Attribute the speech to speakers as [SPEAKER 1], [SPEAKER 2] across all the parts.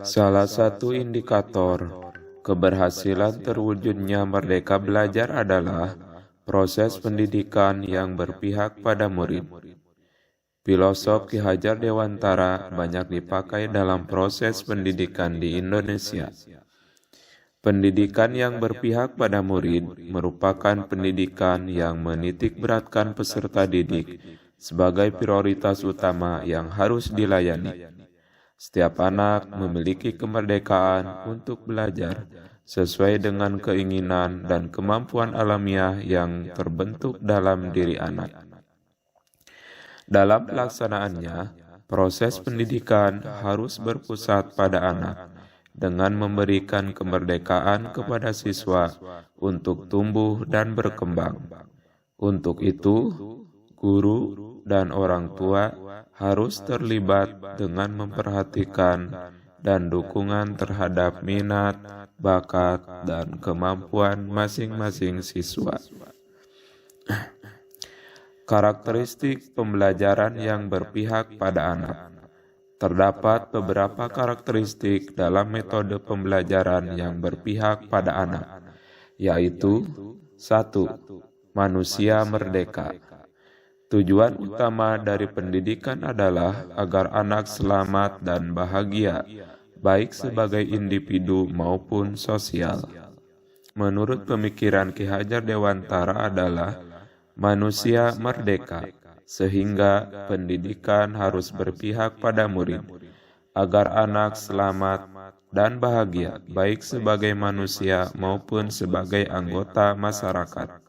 [SPEAKER 1] Salah satu indikator keberhasilan terwujudnya merdeka belajar adalah proses pendidikan yang berpihak pada murid. Filosof Ki Hajar Dewantara banyak dipakai dalam proses pendidikan di Indonesia. Pendidikan yang berpihak pada murid merupakan pendidikan yang menitik beratkan peserta didik sebagai prioritas utama yang harus dilayani. Setiap anak memiliki kemerdekaan untuk belajar sesuai dengan keinginan dan kemampuan alamiah yang terbentuk dalam diri anak. Dalam pelaksanaannya, proses pendidikan harus berpusat pada anak dengan memberikan kemerdekaan kepada siswa untuk tumbuh dan berkembang. Untuk itu, guru dan orang tua harus terlibat dengan memperhatikan dan dukungan terhadap minat, bakat, dan kemampuan masing-masing siswa. Karakteristik pembelajaran yang berpihak pada anak. Terdapat beberapa karakteristik dalam metode pembelajaran yang berpihak pada anak, yaitu 1. Manusia merdeka. Tujuan utama dari pendidikan adalah agar anak selamat dan bahagia, baik sebagai individu maupun sosial. Menurut pemikiran Ki Hajar Dewantara adalah manusia merdeka, sehingga pendidikan harus berpihak pada murid, agar anak selamat dan bahagia, baik sebagai manusia maupun sebagai anggota masyarakat.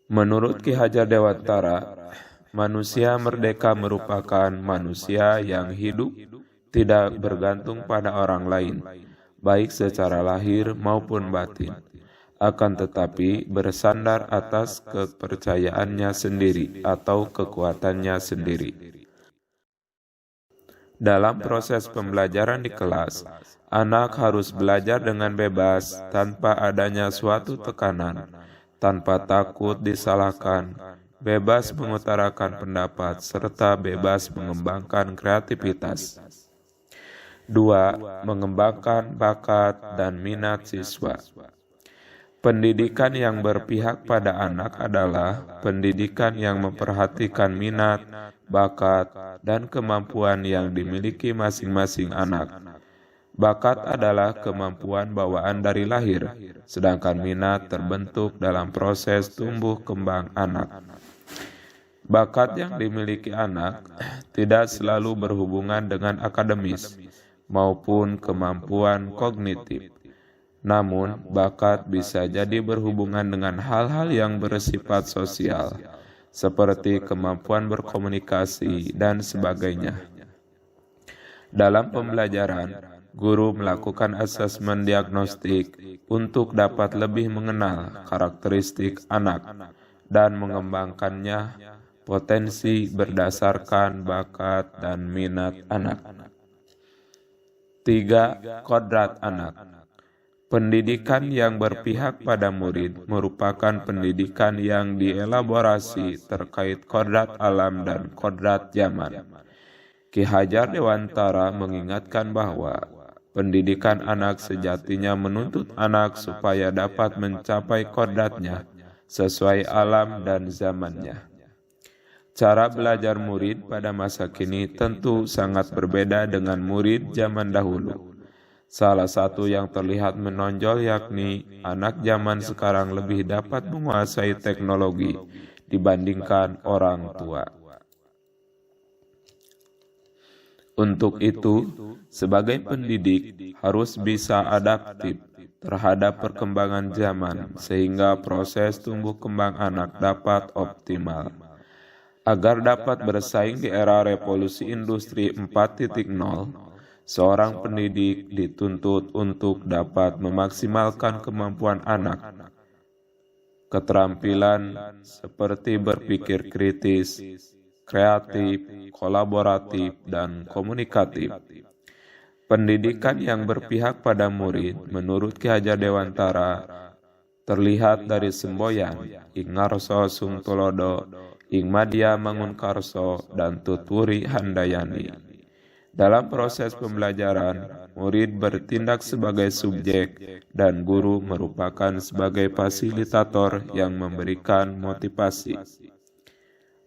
[SPEAKER 1] Menurut Ki Hajar Dewantara, manusia merdeka merupakan manusia yang hidup tidak bergantung pada orang lain, baik secara lahir maupun batin, akan tetapi bersandar atas kepercayaannya sendiri atau kekuatannya sendiri. Dalam proses pembelajaran di kelas, anak harus belajar dengan bebas tanpa adanya suatu tekanan, tanpa takut disalahkan, bebas mengutarakan pendapat, serta bebas mengembangkan kreativitas. 2. Mengembangkan bakat dan minat siswa. Pendidikan yang berpihak pada anak adalah pendidikan yang memperhatikan minat, bakat, dan kemampuan yang dimiliki masing-masing anak. Bakat adalah kemampuan bawaan dari lahir, sedangkan minat terbentuk dalam proses tumbuh kembang anak. Bakat yang dimiliki anak tidak selalu berhubungan dengan akademis maupun kemampuan kognitif. Namun, bakat bisa jadi berhubungan dengan hal-hal yang bersifat sosial, seperti kemampuan berkomunikasi dan sebagainya. Dalam pembelajaran, guru melakukan asesmen diagnostik untuk dapat lebih mengenal karakteristik anak dan mengembangkannya potensi berdasarkan bakat dan minat anak. 3. Kodrat anak. Pendidikan yang berpihak pada murid merupakan pendidikan yang dielaborasi terkait kodrat alam dan kodrat zaman. Ki Hajar Dewantara mengingatkan bahwa pendidikan anak sejatinya menuntut anak supaya dapat mencapai kodratnya sesuai alam dan zamannya. Cara belajar murid pada masa kini tentu sangat berbeda dengan murid zaman dahulu. Salah satu yang terlihat menonjol yakni anak zaman sekarang lebih dapat menguasai teknologi dibandingkan orang tua. Untuk itu, sebagai pendidik harus bisa adaptif terhadap perkembangan zaman sehingga proses tumbuh kembang anak dapat optimal. Agar dapat bersaing di era revolusi industri 4.0, seorang pendidik dituntut untuk dapat memaksimalkan kemampuan anak, keterampilan seperti berpikir kritis, kreatif, kolaboratif, dan komunikatif. Pendidikan yang berpihak pada murid, menurut Ki Hajar Dewantara, terlihat dari semboyan Ing Ngarso Sungtulodo, Ing Madya Mangunkarso, dan Tutwuri Handayani. Dalam proses pembelajaran, murid bertindak sebagai subjek dan guru merupakan sebagai fasilitator yang memberikan motivasi.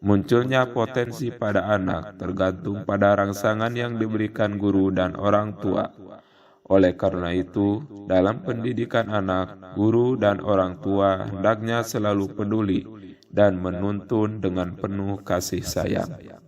[SPEAKER 1] Munculnya potensi pada anak tergantung pada rangsangan yang diberikan guru dan orang tua. Oleh karena itu, dalam pendidikan anak, guru dan orang tua hendaknya selalu peduli dan menuntun dengan penuh kasih sayang.